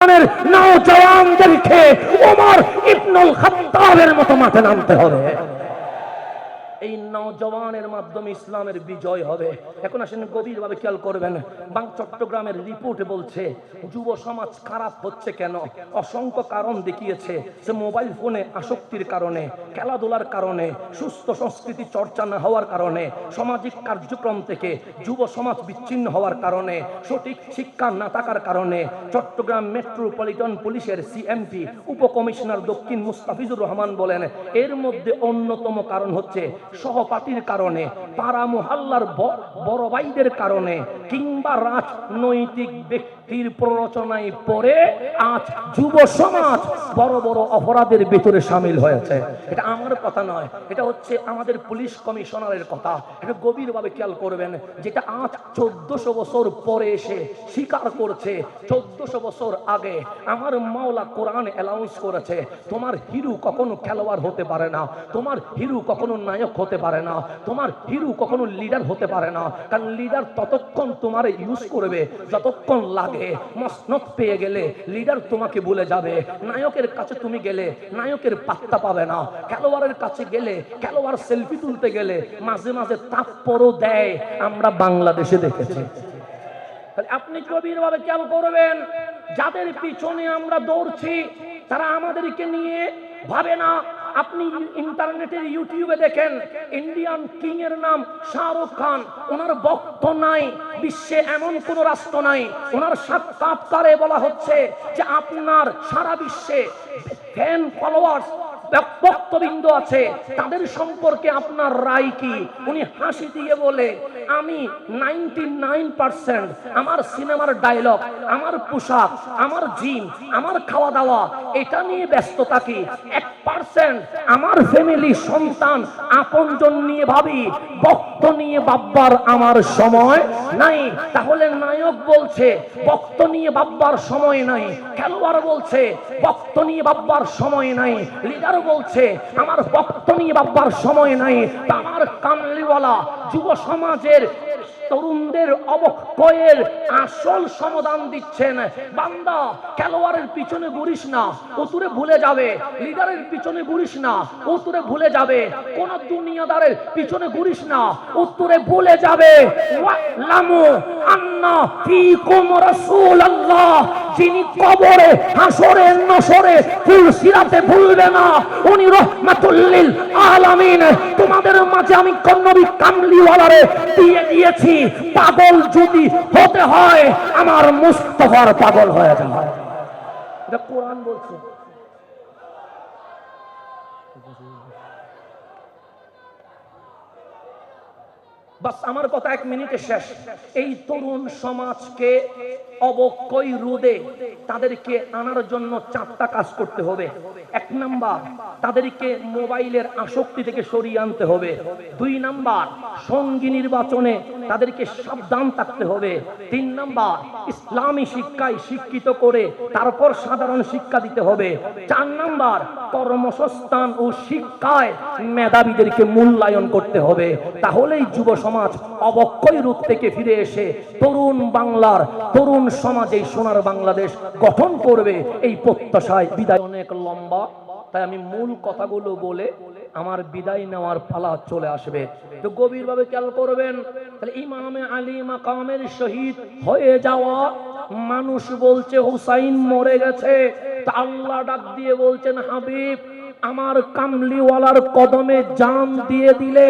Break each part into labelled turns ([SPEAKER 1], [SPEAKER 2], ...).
[SPEAKER 1] নওজওয়ানদেরকে ওমর ইবনুল খাত্তাবের মতো মাঠে নামতে হবে। এই নওজওয়ানের মাধ্যমে ইসলামের বিজয় হবে। এখন আসেন গভীরভাবে খেয়াল করবেন। চট্টগ্রামের রিপোর্ট বলছে যুব সমাজ খারাপ হচ্ছে কেন? অসংখ্য কারণ দেখিয়েছে। সে মোবাইল ফোনে আসক্তির কারণে, খেলাধুলার কারণে, সুস্থ সংস্কৃতি চর্চা না হওয়ার কারণে, সামাজিক কার্যক্রম থেকে যুব সমাজ বিচ্ছিন্ন হওয়ার কারণে, সঠিক শিক্ষা না থাকার কারণে। চট্টগ্রাম মেট্রোপলিটন পুলিশের সিএমপি উপকমিশনার দক্ষিণ মুস্তাফিজুর রহমান বলেন, এর মধ্যে অন্যতম কারণ হচ্ছে সহপাঠীর কারণে, পাড়া মহল্লার বড় ভাইদের কারণে, কিংবা রাজনৈতিক ব্যক্তির প্ররোচনায় পড়ে আজ যুব সমাজ বড় বড় অপরাধের ভিতরে সামিল হয়েছে। এটা আমার কথা নয়, এটা হচ্ছে আমাদের পুলিশ কমিশনারের কথা। এটা গভীরভাবে খেয়াল করবেন, যেটা আজ 1400 বছর পরে এসে স্বীকার করছে। 1400 বছর আগে আমার মাওলা কোরআন অ্যালাউন্স করেছে, তোমার হিরো কখনো খেলোয়াড় হতে পারে না, তোমার হিরো কখনো নায়ক হতে পারে না, তোমার হিরো কখনো লিডার হতে পারে না। কারণ লিডার ততক্ষণ তোমার ইউজ করবে যতক্ষণ লাগে। মসনদ পেয়ে গেলে লিডার তোমাকে ভুলে যাবে। নায়কের কাছে তুমি গেলে নায়কের পাত্তা পাবে না। খেলোয়াড়ের কাছে গেলে খেলোয়াড় সেলফি তুলতে গেলে মাঝে মাঝে তাপ্পরও দেয়, আমরা বাংলাদেশে দেখেছি। আপনি গভীরভাবে খেয়াল করবেন, যাদের পিছনে আমরা দৌড়ছি তারা আমাদেরকে নিয়ে ভাবে না। আপনি ইন্টারনেটের ইউটিউবে দেখেন, ইন্ডিয়ান কিং এর নাম শাহরুখ খান। ওনার ভক্ত নাই, বিশ্বে এমন কোন রাষ্ট্র নাই। ওনার সাক্ষাৎকারে বলা হচ্ছে যে আপনার সারা বিশ্বে ফ্যান ফলোয়ার্স ভক্তবৃন্দ আছে, তাদের সম্পর্কে আপনার রায় কি? উনি হাসি দিয়ে বলে, আমি 99% আমার সিনেমার ডায়লগ, আমার পোশাক, আমার জিম, আমার খাওয়া দাওয়া এটা নিয়ে ব্যস্ত থাকি। 1% আমার ফ্যামিলি, সন্তান, আপনজন নিয়ে ভাবি, ভক্ত নিয়ে ভাববার আমার সময় নাই। তাহলে নায়ক বলছে ভক্ত নিয়ে ভাববার সময় নাই, খেলোয়াড় বলছে ভক্ত নিয়ে ভাববার সময় নাই, লিডার বলছে আমার ভক্ত নিয়ে ভাববার সময় নাই। আমার কামলিওয়ালা যুব সমাজের তরুণদের অবক্ষয়ের আসল সমাধান দিচ্ছেন। বান্দা, খেলোয়াড়ের পিছনে ঘুরিস না, ও তোরে ভুলে যাবে। লিডারের পিছনে ঘুরিস না, ও তোরে ভুলে যাবে। কোন দুনিয়াদারের পিছনে ঘুরিস না, ও তোরে ভুলে যাবে। ওয়ালামু আন্না ফীকুম রাসূলুল্লাহ, যিনি কবরে, হাসরে, নসরে, ফুলসিরাতে ভুলবে না, উনি রাহমাতুল লিল আলামিন। তোমাদের মাঝে আমি নবী কামলিওয়ালারে দিয়ে দিয়েছি। পাগল যদি হতে হয় আমার মুস্তাফার পাগল হয়ে যায়। এটা কোরআন বলছে। বাস আমার কথা 1 মিনিটে শেষ। এই তরুণ সমাজকে অবক্ষয় রোধে তাদেরকে আনার জন্য 4টা কাজ করতে হবে। 1 নাম্বার, তাদেরকে মোবাইলের আসক্তি থেকে সরিয়ে আনতে হবে। 2 নাম্বার, সঙ্গী নির্বাচনে তাদেরকে সাবধান থাকতে হবে। 3 নাম্বার, ইসলামী শিক্ষায় শিক্ষিত করে তারপর সাধারণ শিক্ষা দিতে হবে। 4 নাম্বার, কর্মসংস্থান ও শিক্ষায় মেধাবীদেরকে মূল্যায়ন করতে হবে। তাহলেই যুব সমাজ অবক্ষয় রূপ থেকে ফিরে এসে তরুণ বাংলার, তরুণ সমাজে সোনার বাংলাদেশ গঠন করবে। এই প্রত্যাশায় বিদায় অনেক লম্বা, তাই আমি মূল কথাগুলো বলে আমার বিদায় নেওয়ার পালা চলে আসবে। তো গভীরভাবে খেয়াল করবেন। তাহলে ইমামে আলী মাকামের শহীদ হয়ে যাওয়া মানুষ বলছে হুসাইন মরে গেছে, তা আল্লাহ ডাক দিয়ে বলছেন, হাবিব আমার কামলিওয়ালার কদমে জান দিয়ে দিলে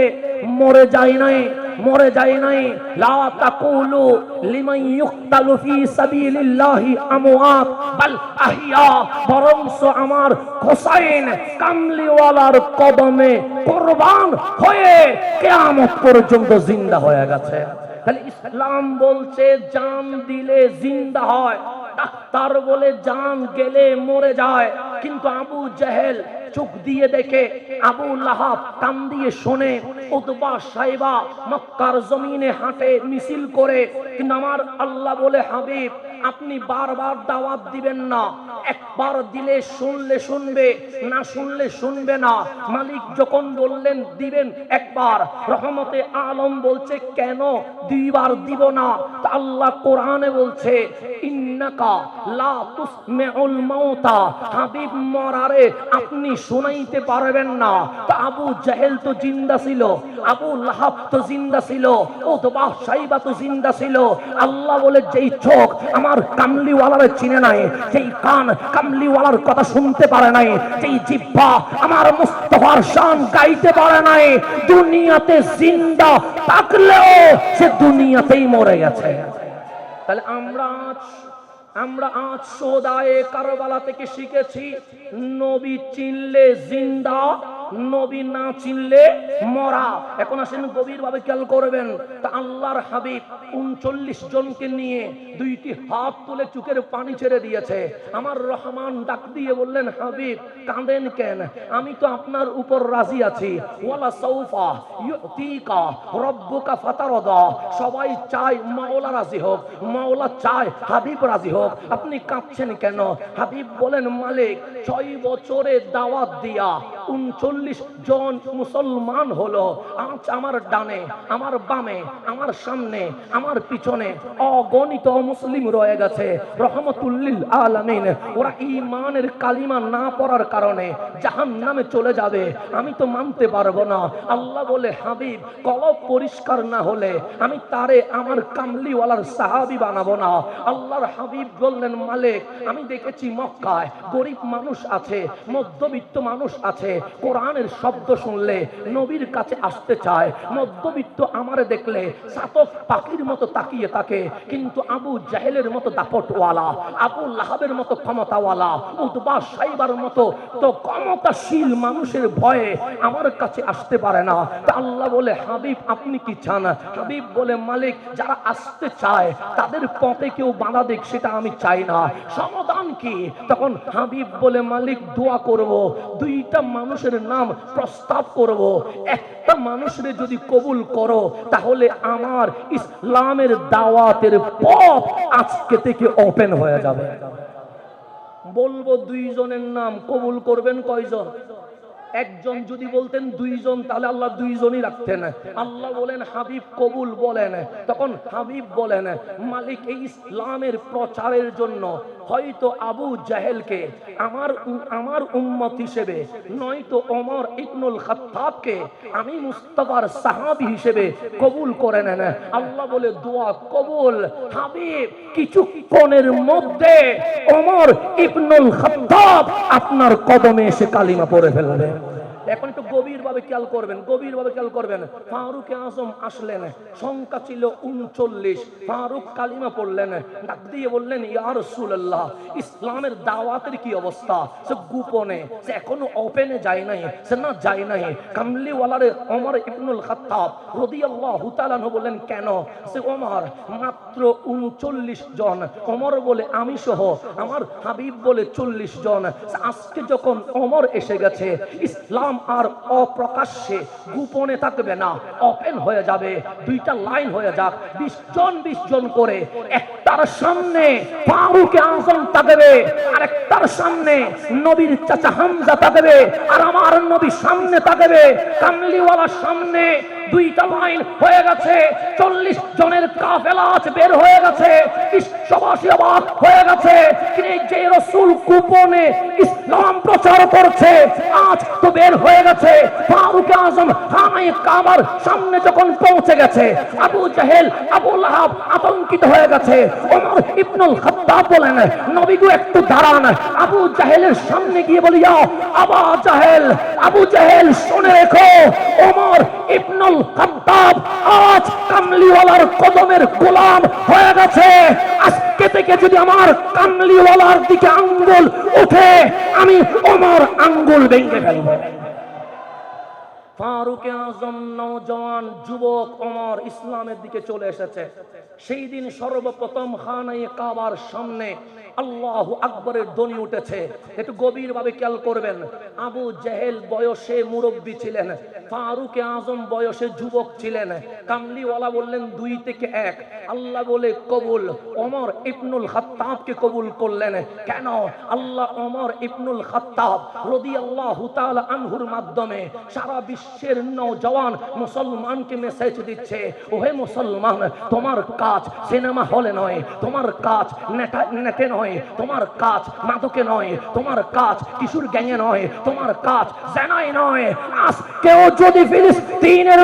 [SPEAKER 1] মরে যায় নাই, মরে যায় নাই। লা তাকুলু লিমান ইউকতালু ফি সাবিলিল্লাহি আমওয়াত বাল আহইয়া, বরংস আমার হুসাইন কামলিওয়ালার কদমে কুরবান হয়ে কিয়ামত পর্যন্ত জিন্দা হয়ে গেছে। তাহলে ইসলাম বলছে জান দিলে জিন্দা হয়, ডাক্তার বলে জান গেলে মরে যায়। কিন্তু আবু জেহেল চোখ দিয়ে দেখে, আবু লাহাব কান দিয়ে শোনে, উতবা সাইবা মক্কার জমিনে হাঁটে মিছিল করে। কিন্তু আমার আল্লাহ বলে, হাবিব আপনি বারবার দাওয়াত দিবেন না, একবার দিলে শুনলে শুনবে, না শুনলে শুনবে না। মালিক যখন বললেন দিবেন একবার, রহমতে আলম বলছে কেন দুইবার দিব না? তা আল্লাহ কোরআনে বলছে ইন্নাকা লা তুসমিউল মাউতা, হাবিব মরারে আপনি শোনাইতে পারবেন না। তা আবু জাহেল তো জিন্দা ছিল, আবু লাহাব তো জিন্দা ছিল, উতবা সাইবা তো জিন্দা ছিল। আল্লাহ বলে যেই চোখ আমার কামলিওয়ালারে চিনে নাই, যেই কান কামলিওয়ালার কথা শুনতে পারে নাই, যেই জিহ্বা আমার মুস্তাফার শান গাইতে পারে নাই, দুনিয়াতে জিন্দা থাকলেও সে দুনিয়াতেই মরে গেছে। তাহলে আমরা আজ সোদায়ে কারবালা থেকে শিখেছি নবী চিনলে জিন্দা, নবী না চিনলে মরা। এখন আসেন গভীর ভাবে খেয়াল করবেন। তা আল্লাহর হাবিব 39 জনকে নিয়ে দুইটি হাত তুলে চোখের পানি ছেড়ে দিয়েছে। আমার রহমান ডাক দিয়ে বললেন হাবিব কাঁদেন কেন? আমি তো আপনার উপর রাজি আছি। ওয়ালা সাউফা ইউতিকা রব্বুকা ফাতারদা। সবাই চায় মাওলা রাজি হোক, মাওলা চায় হাবিব রাজি হোক, আপনি কাঁদছেন কেন? হাবিব বলেন মালিক 6 বছরে দাওয়াত দিয়া 39 জন মুসলমান হলো। আজ আমার ডানে, আমার বামে, আমার সামনে, আমার পিছনে অগণিত মুসলিম রয়ে গেছে রহমতুল লিল আলামিন। ওরা ঈমানের কালিমা না পড়ার কারণে জাহান্নামে চলে যাবে, আমি তো মানতে পারবো না। আল্লাহ বলে হাবিব কলব পরিষ্কার না হলে আমি তারে আমার কামলিওয়ালার সাহাবী বানাবো না। আল্লাহর হাবিব বললেন মালিক আমি দেখেছি মক্কায় গরিব মানুষ আছে, মধ্যবিত্ত মানুষ আছে, কোরআনের শব্দ শুনলে নবীর কাছে আসতে চায়। মধ্যবিত্ত আমারে দেখলে সাতক পাখির মতো তাকিয়ে থাকে, কিন্তু আবু জাহেলের মতো দাপটওয়ালা, আবু লাহাবের মতো ক্ষমতাওয়ালা, উতবা সাইবার মতো তো ক্ষমতাশীল মানুষের ভয়ে আমার কাছে আসতে পারে না। তা আল্লাহ বলে হাবিব আপনি কি চান? হাবিব বলে মালিক যারা আসতে চায় তাদের পথে কেউ বাধা দিক সেটা আমি চাই না। সমাধান কি? তখন হাবিব বলে মালিক দোয়া করব, দুইটা মানুষের নাম প্রস্তাব করব, একটা মানুষের যদি কবুল করো তাহলে আমার ইসলামের দাওয়াতের পথ আজকে থেকে ওপেন হয়ে যাবে। বলবো দুইজনের নাম, কবুল করবেন কয়জন? একজন যদি বলতেন দুইজন তাহলে আল্লাহ দুইজনই রাখতেন। আল্লাহ বলেন হাবিব কবুল বলেন। তখন হাবিব বলেন মালিক এই ইসলামের প্রচারের জন্য হয়তো আবু জাহেলকে আমার উম্মত হিসেবে, নয়তো ওমর ইবনুল খাত্তাবকে আমি মুস্তাফার সাহাবী হিসেবে কবুল করে নেন। আল্লাহ বলে দোয়া কবুল। হাবিব কিছুক্ষণের মধ্যে ওমর ইবনুল খাত্তাব আপনার কদমে এসে কালিমা পড়ে ফেলবে। এখন একটু গভীর ভাবে খেয়াল করবেন, গভীর ভাবে খেয়াল করবেন। ফারুক আজম আসলেন, সংখ্যা ছিল 39। ফারুক কালিমা পড়লেন, ডাক দিয়ে বললেন ইয়া রাসূলুল্লাহ ইসলামের দাওয়াতের কি অবস্থা? সে গোপনে, সে এখনো ওপেনে যায় নাই, সে না যায় নাই। কামলিওয়ালারে ওমর ইবনুল খাত্তাব রাদিয়াল্লাহু তাআলা বললেন কেন? সে ওমর মাত্র 39 জন। ওমর বলে আমি সহ, আমার হাবিব বলে 40 জন। আজকে যখন ওমর এসে গেছে ইসলাম আর অপ্রকাশ্যে গোপনে থাকবে না, ওপেন হয়ে যাবে। দুইটা লাইন হয়ে যাক, 20 জন করে। একটার সামনে ফারুক আজম থাকবে, আর একটার সামনে নবীর চাচা হামজা থাকবে, আর আমার নবী সামনে থাকবে। কামলিওয়ালার সামনে দুইটা লাইন হয়ে গেছে, 40 জনের কাফেলা আছে বের হয়ে গেছে। বিশ্ববাসী অবাক হয়ে গেছে, যে রাসূল গোপনে ইসলাম প্রচার করছে আজ তো বের হয়ে গেছে। ফারুক আজম খানায়ে কাবার সামনে যখন পৌঁছে গেছে, আবু জাহেল আবু লাহাব আতঙ্কিত হয়ে গেছে। ওমর ইবনুল খাত্তাব বলেন নবী গো একটু দাঁড়ান। আবু জাহেলের সামনে গিয়ে বলি আবু জাহেল শুনে রেখো, ওমর ইবনুল খাত্তাব আজ কামলিওয়ালার কদমের গোলাম হয়ে গেছে। আজকে থেকে যদি আমার কামলিওয়ালার দিকে আঙ্গুল ওঠে আমি ওমর আঙ্গুল ভেঙে ফেলবো। ফারুক আজম নওজওয়ান যুবক ওমর ইসলামের দিকে চলে এসেছে। সেই দিন সর্বপ্রথম খানায়ে কাবার সামনে আল্লাহু আকবরের ধ্বনি উঠেছে। একটু গভীরভাবে খেয়াল করবেন। আবু জেহেল বয়সে মুরব্বী ছিলেন, ফারুক আজম বয়সে যুবক ছিলেন। কামলিওয়ালা বললেন 2 থেকে 1, আল্লাহ বলে কবুল। ওমর ইবনুল খাত্তাবকে কবুল করলেন। কেন? আল্লাহ ওমর ইবনুল খাত্তাব রাদিয়াল্লাহু তাআলা আনহুর মাধ্যমে সারা বিশ্বের নওজওয়ান মুসলমানকে মেসেজ দিচ্ছে, ওহে মুসলমান, তোমার কাজ সিনেমা হলে নয়, তোমার কাজ নেটে নয়, তোমার কাজ মাদকে নয়, তোমার কাজ কিশোর গ্যাংয়ে নয়, তোমার কাজ জানাই নয়। আজকেও যদি ফিলিস্তিনের